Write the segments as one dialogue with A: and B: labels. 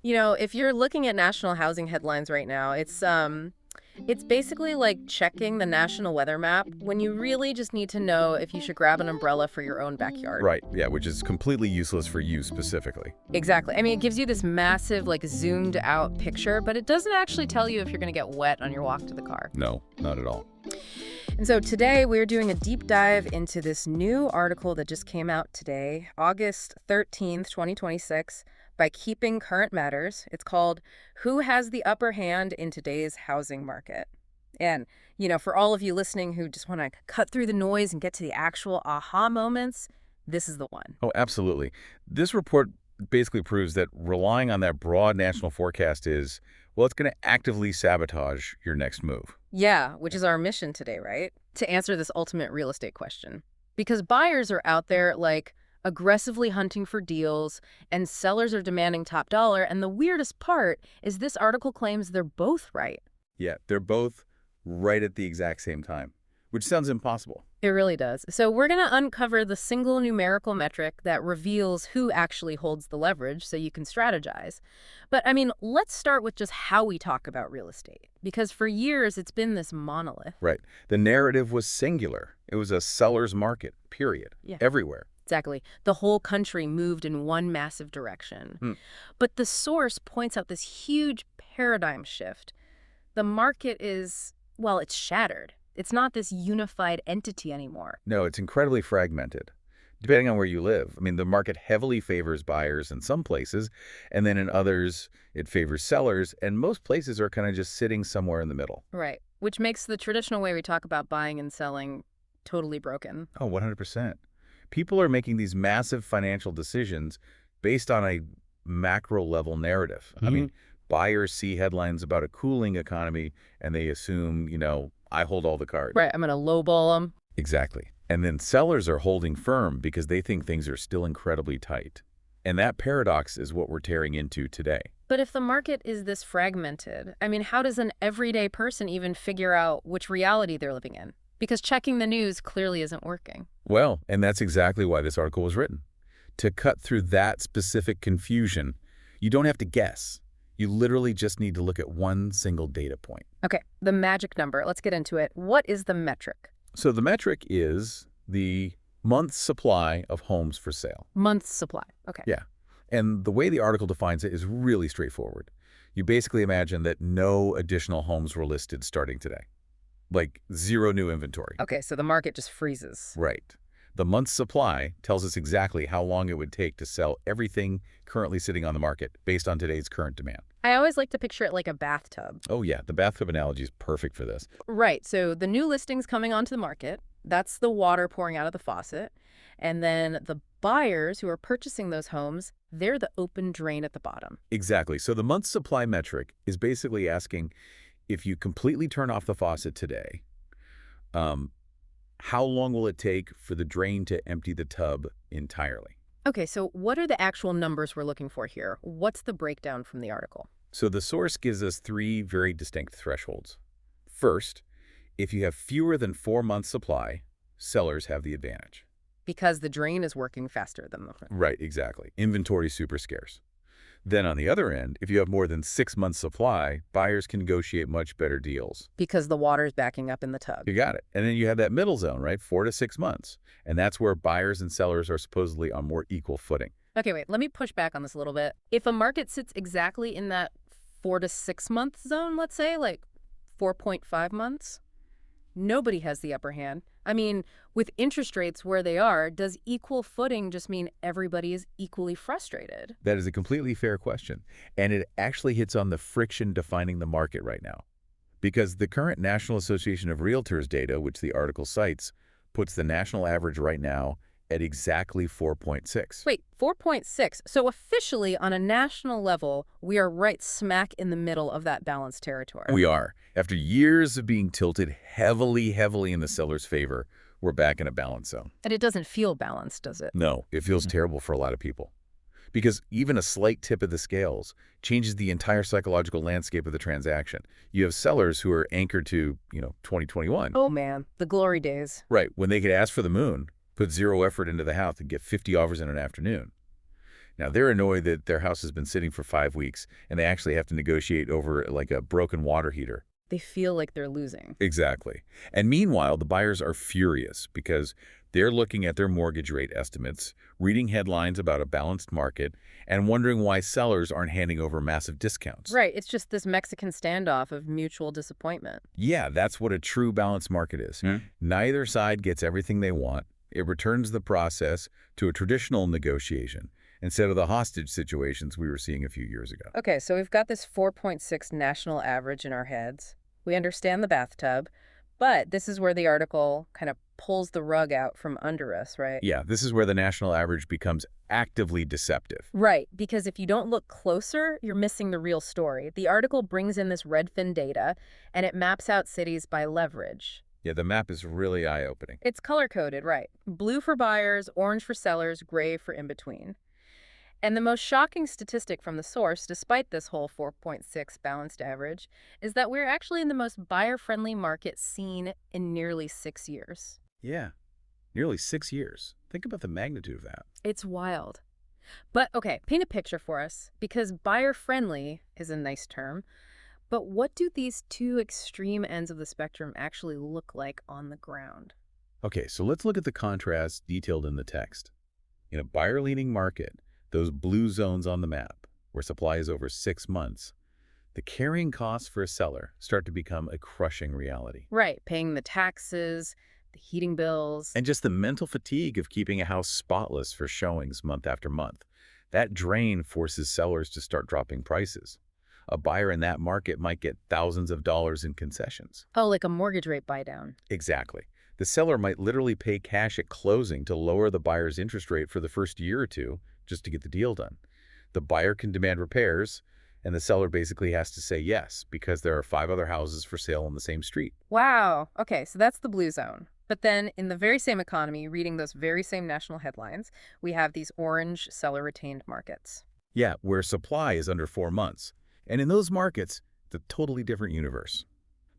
A: You know, if you're looking at national housing headlines right now, it's basically like checking the national weather map when you really just need to know if you should grab an umbrella for your own backyard.
B: Right, yeah, which is completely useless for you specifically.
A: Exactly. I mean, it gives you this massive, like, zoomed out picture, but it doesn't actually tell you if you're going to get wet on your walk to the car.
B: No, not at all.
A: And so today we're doing a deep dive into this new article that just came out today, August 13th, 2026, by Keeping Current Matters. It's called Who Has the Upper Hand in Today's Housing Market? And, you know, for all of you listening who just want to cut through the noise and get to the actual aha moments, this is the one.
B: Oh, absolutely. This report basically proves that relying on that broad national forecast is, well, it's going to actively sabotage your next move.
A: Yeah, which is our mission today, right? To answer this ultimate real estate question. Because buyers are out there, like, aggressively hunting for deals, and sellers are demanding top dollar. And the weirdest part is this article claims they're both right.
B: Yeah, they're both right at the exact same time, which sounds impossible.
A: It really does. So we're going to uncover the single numerical metric that reveals who actually holds the leverage so you can strategize. But I mean, let's start with just how we talk about real estate, because for years it's been this monolith.
B: Right. The narrative was singular. It was a seller's market, period.
A: Yeah.
B: Everywhere.
A: Exactly. The whole country moved in one massive direction. But the source points out this huge paradigm shift. The market is, well, it's shattered. It's not this unified entity anymore.
B: No, it's incredibly fragmented, depending on where you live. I mean, the market heavily favors buyers in some places, and then in others, it favors sellers, and most places are kind of just sitting somewhere in the middle.
A: Right. Which makes the traditional way we talk about buying and selling totally broken.
B: Oh, 100%. People are making these massive financial decisions based on a macro-level narrative. I mean, buyers see headlines about a cooling economy, and they assume, I hold all the cards.
A: Right, I'm going to lowball them.
B: Exactly. And then sellers are holding firm because they think things are still incredibly tight. And that paradox is what we're tearing into today.
A: But if the market is this fragmented, I mean, how does an everyday person even figure out which reality they're living in? Because checking the news clearly isn't working.
B: Well, and that's exactly why this article was written. To cut through that specific confusion, you don't have to guess. You literally just need to look at one single data point.
A: Okay, the magic number. Let's get into it. What is the metric?
B: So the metric is the month's supply of homes for sale.
A: Month's supply. Okay.
B: Yeah. And the way the article defines it is really straightforward. You basically imagine that no additional homes were listed starting today. Like zero new inventory.
A: Okay, so the market just freezes.
B: Right. The month's supply tells us exactly how long it would take to sell everything currently sitting on the market based on today's current demand.
A: I always like to picture it like a bathtub.
B: Oh yeah, the bathtub analogy is perfect for this.
A: Right, so the new listings coming onto the market, that's the water pouring out of the faucet. And then the buyers who are purchasing those homes, they're the open drain at the bottom.
B: Exactly. So the month's supply metric is basically asking, if you completely turn off the faucet today, how long will it take for the drain to empty the tub entirely?
A: Okay, so what are the actual numbers we're looking for here? What's the breakdown from the article?
B: So the source gives us three very distinct thresholds. First, if you have fewer than 4 months supply, sellers have the advantage.
A: Because the drain is working faster than the...
B: Right, exactly. Inventory is super scarce. Then on the other end, if you have more than 6 months supply, buyers can negotiate much better deals.
A: Because the water's backing up in the tub.
B: You got it. And then you have that middle zone, right? 4 to 6 months. And that's where buyers and sellers are supposedly on more equal footing.
A: Okay, wait, let me push back on this a little bit. If a market sits exactly in that 4 to 6 month zone, let's say, like 4.5 months, nobody has the upper hand. I mean, with interest rates where they are, does equal footing just mean everybody is equally frustrated?
B: That is a completely fair question. And it actually hits on the friction defining the market right now. Because the current National Association of Realtors data, which the article cites, puts the national average right now at exactly 4.6.
A: Wait, 4.6. So officially, on a national level, we are right smack in the middle of that balanced territory.
B: We are. After years of being tilted heavily in the seller's favor, we're back in a balance zone.
A: And it doesn't feel balanced, does it?
B: No, it feels terrible for a lot of people. Because even a slight tip of the scales changes the entire psychological landscape of the transaction. You have sellers who are anchored to, 2021.
A: Oh man, the glory days.
B: Right, when they could ask for the moon, put zero effort into the house and get 50 offers in an afternoon. Now, they're annoyed that their house has been sitting for 5 weeks, and they actually have to negotiate over like a broken water heater.
A: They feel like they're losing.
B: Exactly. And meanwhile, the buyers are furious because they're looking at their mortgage rate estimates, reading headlines about a balanced market, and wondering why sellers aren't handing over massive discounts.
A: Right, it's just this Mexican standoff of mutual disappointment.
B: Yeah, that's what a true balanced market is. Neither side gets everything they want. It returns the process to a traditional negotiation instead of the hostage situations we were seeing a few years ago.
A: Okay, so we've got this 4.6 national average in our heads. We understand the bathtub, but this is where the article kind of pulls the rug out from under us, right?
B: Yeah, this is where the national average becomes actively deceptive.
A: Right, because if you don't look closer, you're missing the real story. The article brings in this Redfin data, and it maps out cities by leverage.
B: Yeah, the map is really eye-opening.
A: It's color-coded, right? Blue for buyers, orange for sellers, gray for in-between. And the most shocking statistic from the source, despite this whole 4.6 balanced average, is that we're actually in the most buyer-friendly market seen in nearly 6 years.
B: Yeah, nearly 6 years. Think about the magnitude of that.
A: It's wild. But, okay, paint a picture for us, because buyer-friendly is a nice term. But what do these two extreme ends of the spectrum actually look like on the ground?
B: Okay, so let's look at the contrast detailed in the text. In a buyer-leaning market, those blue zones on the map, where supply is over 6 months, the carrying costs for a seller start to become a crushing reality.
A: Right, paying the taxes, the heating bills.
B: And just the mental fatigue of keeping a house spotless for showings month after month. That drain forces sellers to start dropping prices. A buyer in that market might get thousands of dollars in concessions.
A: Oh, like a mortgage rate buy-down.
B: Exactly. The seller might literally pay cash at closing to lower the buyer's interest rate for the first year or two just to get the deal done. The buyer can demand repairs, and the seller basically has to say yes because there are 5 other houses for sale on the same street.
A: Wow. Okay, so that's the blue zone. But then in the very same economy, reading those very same national headlines, we have these orange seller-retained markets.
B: Yeah, where supply is under 4 months. And in those markets, it's a totally different universe.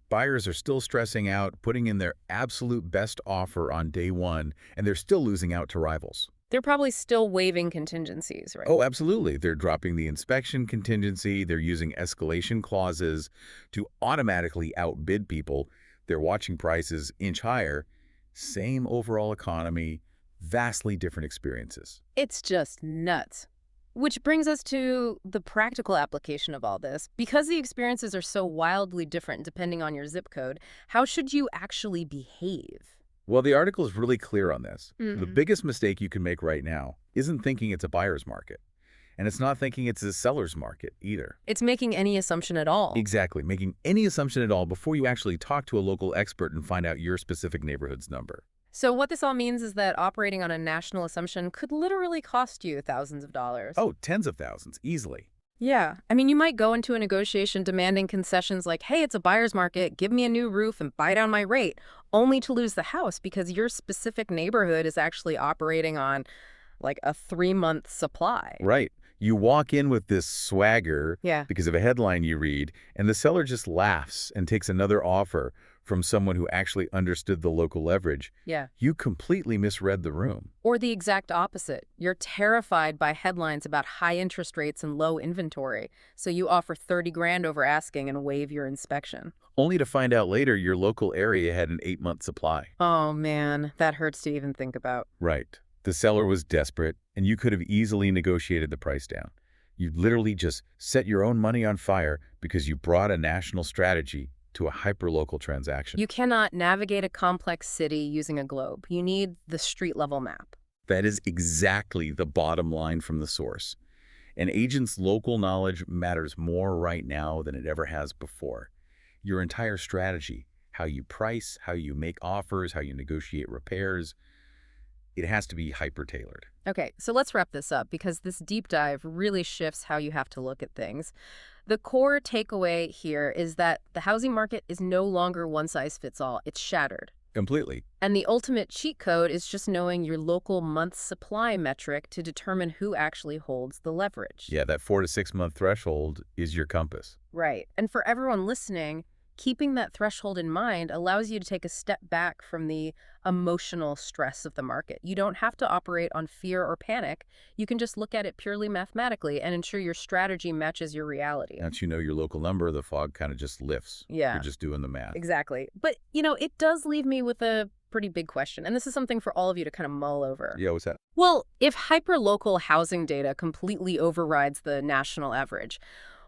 B: Buyers are still stressing out, putting in their absolute best offer on day one, and they're still losing out to rivals.
A: They're probably still waiving contingencies, right?
B: Oh, absolutely. They're dropping the inspection contingency. They're using escalation clauses to automatically outbid people. They're watching prices inch higher. Same overall economy, vastly different experiences.
A: It's just nuts. Which brings us to the practical application of all this. Because the experiences are so wildly different depending on your zip code, how should you actually behave?
B: Well, the article is really clear on this. The biggest mistake you can make right now isn't thinking it's a buyer's market. And it's not thinking it's a seller's market either.
A: It's making any assumption at all.
B: Exactly. Making any assumption at all before you actually talk to a local expert and find out your specific neighborhood's number.
A: So what this all means is that operating on a national assumption could literally cost you thousands of dollars.
B: Oh, tens of thousands, easily.
A: Yeah. I mean, you might go into a negotiation demanding concessions like, hey, it's a buyer's market, give me a new roof and buy down my rate, only to lose the house because your specific neighborhood is actually operating on like a 3-month supply.
B: Right. You walk in with this swagger because of a headline you read, and the seller just laughs and takes another offer from someone who actually understood the local leverage.
A: Yeah.
B: You completely misread the room.
A: Or the exact opposite. You're terrified by headlines about high interest rates and low inventory, so you offer 30 grand over asking and waive your inspection.
B: Only to find out later your local area had an 8-month supply.
A: Oh man, that hurts to even think about.
B: Right. The seller was desperate, and you could have easily negotiated the price down. You literally just set your own money on fire because you brought a national strategy to a hyperlocal transaction.
A: You cannot navigate a complex city using a globe. You need the street-level map.
B: That is exactly the bottom line from the source. An agent's local knowledge matters more right now than it ever has before. Your entire strategy, how you price, how you make offers, how you negotiate repairs, it has to be hyper-tailored.
A: Okay, so let's wrap this up because this deep dive really shifts how you have to look at things. The core takeaway here is that the housing market is no longer one size fits all. It's shattered.
B: Completely.
A: And the ultimate cheat code is just knowing your local month supply metric to determine who actually holds the leverage.
B: Yeah, that 4 to 6 month threshold is your compass.
A: Right. And for everyone listening, Keeping that threshold in mind allows you to take a step back from the emotional stress of the market. You don't have to operate on fear or panic. You can just look at it purely mathematically and ensure your strategy matches your reality.
B: Once you know your local number, the fog kind of just lifts. You're
A: Yeah,
B: just doing the math.
A: exactly. But, it does leave me with a pretty big question, and this is something for all of you to kind of mull over.
B: Yeah, what's that?
A: Well, if hyperlocal housing data completely overrides the national average,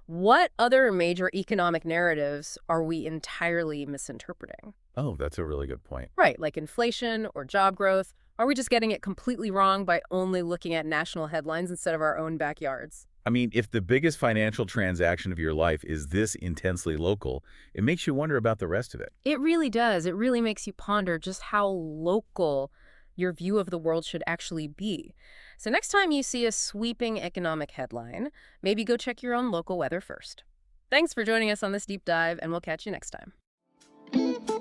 A: what other major economic narratives are we entirely misinterpreting?
B: Oh, that's a really good point.
A: Right, like inflation or job growth. Are we just getting it completely wrong by only looking at national headlines instead of our own backyards?
B: I mean, if the biggest financial transaction of your life is this intensely local, it makes you wonder about the rest of it.
A: It really does. It really makes you ponder just how local your view of the world should actually be. So next time you see a sweeping economic headline, maybe go check your own local weather first. Thanks for joining us on this deep dive, and we'll catch you next time.